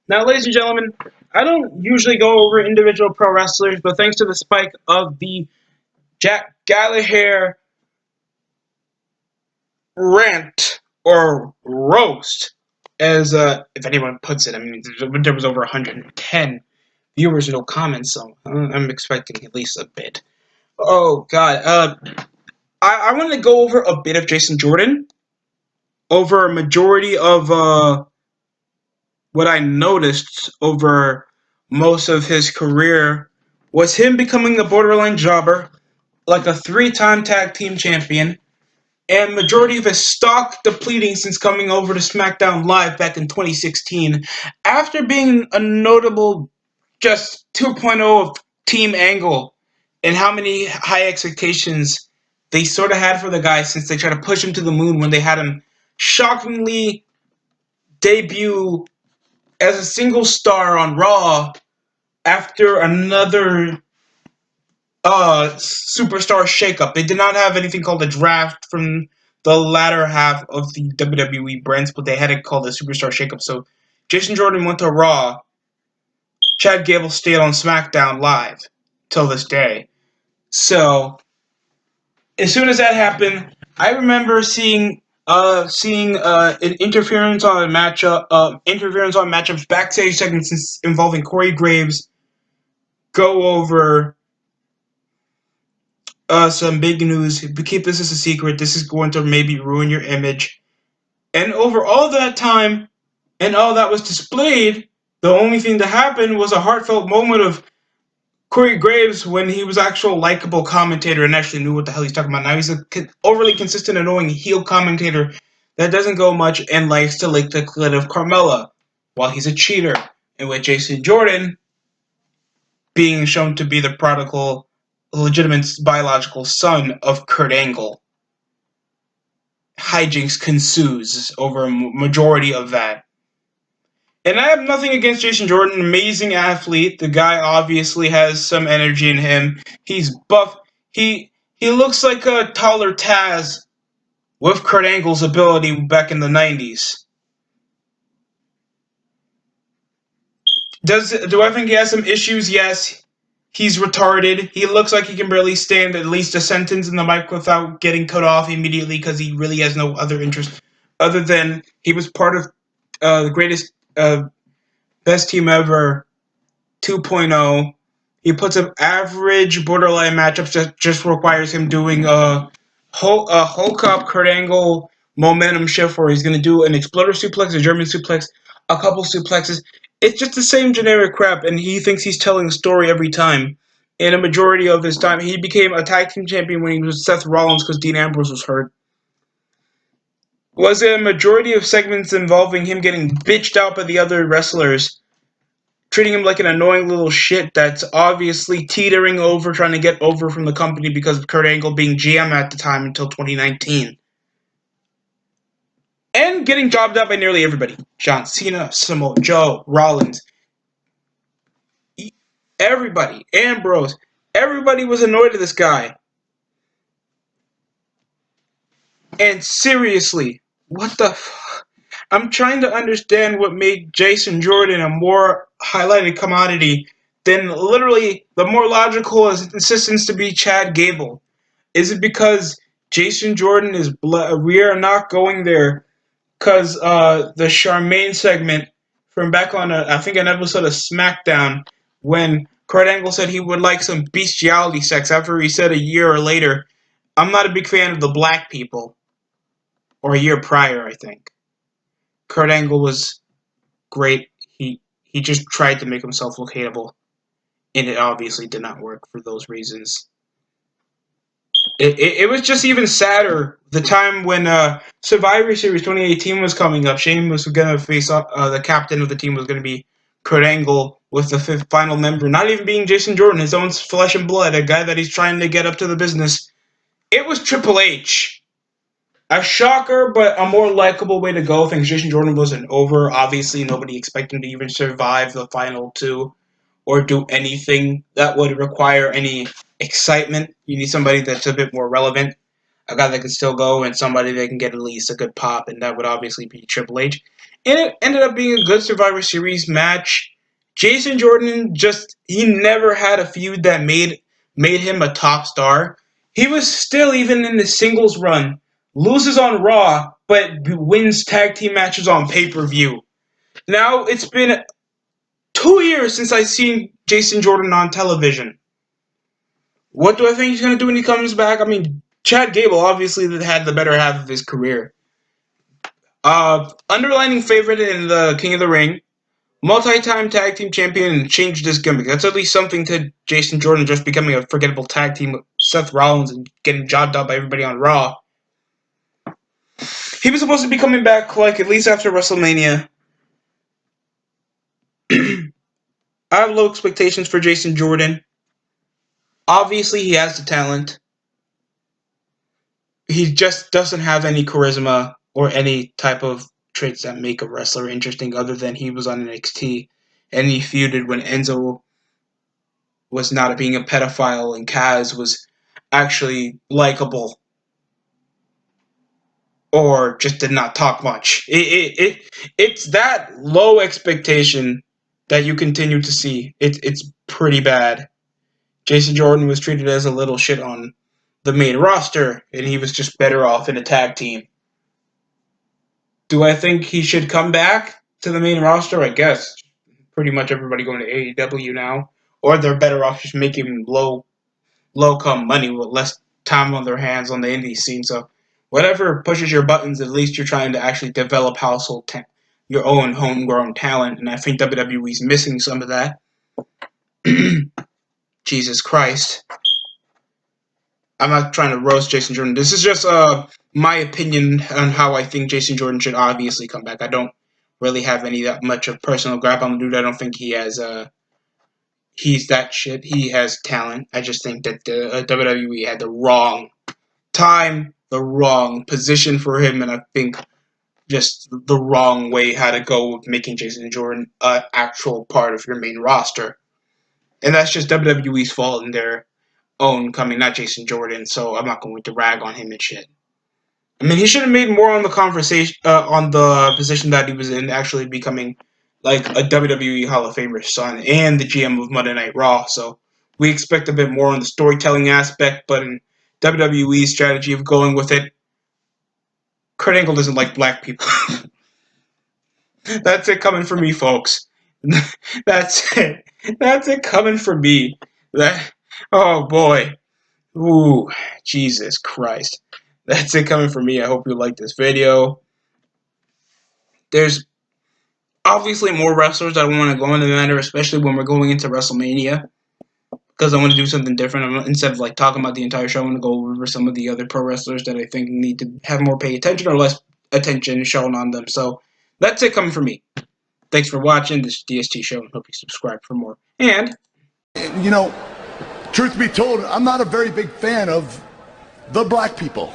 Now, ladies and gentlemen, I don't usually go over individual pro wrestlers, but thanks to the spike of the Jack Gallagher rant or roast, as if anyone puts it, I mean, there was over 110 viewers, no comments, so I'm expecting at least a bit. Oh God, I want to go over a bit of Jason Jordan, over a majority of what I noticed over most of his career was him becoming a borderline jobber, like a three-time tag team champion, and majority of his stock depleting since coming over to SmackDown Live back in 2016, after being a notable just 2.0 of Team Angle, and how many high expectations they sort of had for the guy since they tried to push him to the moon when they had him shockingly debut as a single star on Raw after another superstar shakeup. They did not have anything called a draft from the latter half of the WWE brands, but they had it called a superstar shakeup. So Jason Jordan went to Raw. Chad Gable stayed on SmackDown Live till this day. So as soon as that happened, I remember seeing an interference on matchups backstage segments involving Corey Graves go over some big news. Keep this as a secret. This is going to maybe ruin your image. And over all that time, and all that was displayed, the only thing that happened was a heartfelt moment of Corey Graves when he was actual likable commentator and actually knew what the hell he's talking about. Now he's a overly consistent, annoying heel commentator that doesn't go much and likes to lick the clit of Carmella while he's a cheater. And with Jason Jordan being shown to be the prodigal, legitimate biological son of Kurt Angle, hijinks ensues over a majority of that. And I have nothing against Jason Jordan, amazing athlete. The guy obviously has some energy in him. He's buff. He looks like a taller Taz with Kurt Angle's ability back in the 90s. Do I think he has some issues? Yes. He's retarded. He looks like he can barely stand at least a sentence in the mic without getting cut off immediately because he really has no other interest other than he was part of the greatest, best team ever 2.0. He puts up average borderline matchups that just requires him doing a Hulk up Kurt Angle momentum shift where he's going to do an exploder suplex, a German suplex, a couple suplexes. It's just the same generic crap, and he thinks he's telling a story every time. In a majority of his time, he became a tag team champion when he was Seth Rollins because Dean Ambrose was hurt. Was it a majority of segments involving him getting bitched out by the other wrestlers, treating him like an annoying little shit that's obviously teetering over, trying to get over from the company because of Kurt Angle being GM at the time until 2019. And getting jobbed out by nearly everybody. John Cena, Samoa Joe, Rollins, everybody, Ambrose, everybody was annoyed at this guy. And seriously, what the I'm trying to understand what made Jason Jordan a more highlighted commodity than literally the more logical insistence to be Chad Gable. Is it because Jason Jordan is we are not going there because the Charmaine segment from back on I think an episode of SmackDown when Kurt Angle said he would like some bestiality sex after he said a year or later, I'm not a big fan of the black people, or a year prior I think. Kurt Angle was great. He just tried to make himself look hateable, and it obviously did not work for those reasons. It was just even sadder the time when Survivor Series 2018 was coming up. Shane was going to face the captain of the team was going to be Kurt Angle, with the fifth final member not even being Jason Jordan, his own flesh and blood, a guy that he's trying to get up to the business. It was Triple H. A shocker, but a more likable way to go. I think Jason Jordan wasn't over. Obviously, nobody expected him to even survive the final two or do anything that would require any excitement. You need somebody that's a bit more relevant, a guy that can still go, and somebody that can get at least a good pop, and that would obviously be Triple H. And it ended up being a good Survivor Series match. Jason Jordan he never had a feud that made him a top star. He was still even in the singles run, loses on Raw, but wins tag team matches on pay-per-view. Now it's been 2 years since I've seen Jason Jordan on television. What do I think he's gonna do when he comes back? I mean, Chad Gable obviously had the better half of his career. Underlining favorite in the King of the Ring, multi-time tag team champion, and changed his gimmick. That's at least something to Jason Jordan just becoming a forgettable tag team with Seth Rollins and getting jobbed out by everybody on Raw. He was supposed to be coming back like at least after WrestleMania. I have low expectations for Jason Jordan. Obviously, he has the talent. He just doesn't have any charisma or any type of traits that make a wrestler interesting other than he was on NXT and he feuded when Enzo was not being a pedophile and Kaz was actually likable or just did not talk much. It's that low expectation that you continue to see. It's pretty bad. Jason Jordan was treated as a little shit on the main roster, and he was just better off in a tag team. Do I think he should come back to the main roster? I guess. Pretty much everybody going to AEW now. Or they're better off just making low-come money with less time on their hands on the indie scene. So whatever pushes your buttons, at least you're trying to actually develop your own homegrown talent. And I think WWE's missing some of that. Jesus Christ. I'm not trying to roast Jason Jordan. This is just my opinion on how I think Jason Jordan should obviously come back. I don't really have any that much of personal grab on the dude. I don't think he has he's that shit. He has talent. I just think that the WWE had the wrong time, the wrong position for him, and I think just the wrong way how to go with making Jason Jordan an actual part of your main roster. And that's just WWE's fault in their own coming, not Jason Jordan, so I'm not going to rag on him and shit. I mean, he should have made more on the conversation, on the position that he was in, actually becoming like a WWE Hall of Famer's son and the GM of Monday Night Raw. So we expect a bit more on the storytelling aspect, but in WWE's strategy of going with it, Kurt Angle doesn't like black people. That's it coming from me, folks. That's it. That's it coming from me. Oh boy. Ooh, Jesus Christ. That's it coming from me. I hope you like this video. There's obviously more wrestlers that want to go into the matter, especially when we're going into WrestleMania, because I want to do something different. Instead of like talking about the entire show, I want to go over some of the other pro wrestlers that I think need to have more pay attention or less attention shown on them. So that's it coming from me. Thanks for watching this DST show, and hope you subscribe for more. And you know, truth be told, I'm not a very big fan of the black people.